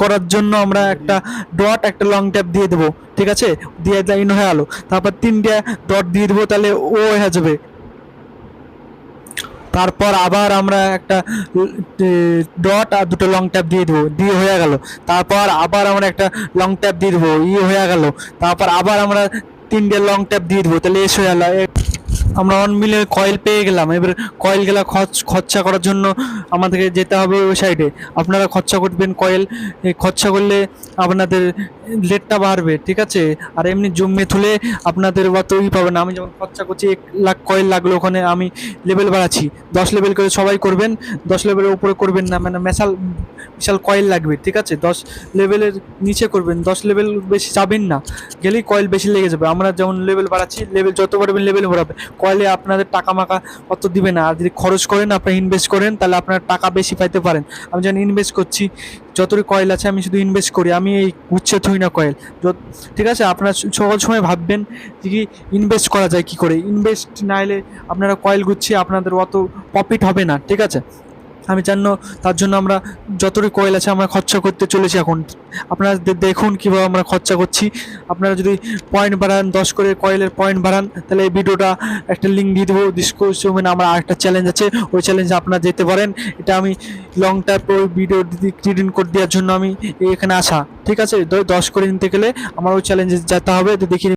করার জন্য আমরা একটা ডট একটা লং ট্যাপ দিয়ে দেবো, ঠিক আছে, দিয়ে ইন হয়ে গেলো। তারপর 3টে ডট দিয়ে দেবো, তাহলে ও হয়ে যাবে। তারপর আবার আমরা একটা ডট আর দুটো লং ট্যাপ দিয়ে দেবো, দিয়ে হয়ে গেল। তারপর আবার আমরা একটা লং ট্যাপ দিয়ে দেবো, হয়ে গেল। তারপর আবার আমরা 3টে লং ট্যাপ দিয়ে দেবো, তাহলে এস হয়ে গেল। আমরা 1 মিলিয়ন কয়েল পেয়ে গেলাম। এবার কয়েলগুলা খরচা করার জন্য আমাদেরকে যেতে হবে ওই সাইডে। আপনারা খরচা করবেন কয়েল, খরচা করলে আপনাদের রেটটা বাড়বে, ঠিক আছে। আর এমনি জমিয়ে তুলে আপনাদের অতই পাবে না। আমি যখন খরচা করছি 1 লাখ কয়েল লাগলো, ওখানে আমি লেভেল বাড়াচ্ছি 10 লেভেল করে। সবাই করবেন, 10 লেভেলের উপরে করবেন না, মানে বিশাল কয়েল লাগবে, ঠিক আছে। 10 লেভেলের নিচে করবেন, 10 লেভেল বেশি যাবেন না, গেলেই কয়েল বেশি লেগে যাবে। আমরা যেমন লেভেল বাড়াচ্ছি, লেভেল যত বাড়বেন লেভেল বাড়াবে, কয়েলে আপনাদের টাকা মাকা অত দিবে না। আর যদি খরচ করেন, আপনারা ইনভেস্ট করেন, তাহলে আপনারা টাকা বেশি পাইতে পারেন। আমি যখন ইনভেস্ট করছি, যতই কয়েল আছে আমি শুধু ইনভেস্ট করি, আমি এই গুচ্ছে থই না কয়েল, ঠিক আছে। আপনারা সকল সময় ভাববেন যে কি ইনভেস্ট করা যায় কি করে। ইনভেস্ট না হলে আপনারা কয়েল গুছিয়ে আপনাদের অত প্রফিট হবে না, ঠিক আছে। আমি তার জন্য আমরা যতটুকু কয়েল আছে আমরা খরচা করতে চলেছি এখন। আপনারা দেখুন কীভাবে আমরা খরচা করছি। আপনারা যদি পয়েন্ট বাড়ান, 10 করে কয়েলের পয়েন্ট বাড়ান, তাহলে এই ভিডিওটা একটা লিঙ্ক দিয়ে দেবো ডিসক্রিপশনে। আমার আরেকটা চ্যালেঞ্জ আছে, ওই চ্যালেঞ্জে আপনারা যেতে পারেন। এটা আমি লং টাইপ ওই ভিডিও ক্রিয়েট কোড দেওয়ার জন্য আমি এখানে আসা, ঠিক আছে। 10 করে নিতে গেলে আমার ওই চ্যালেঞ্জে যেতে হবে। তো দেখি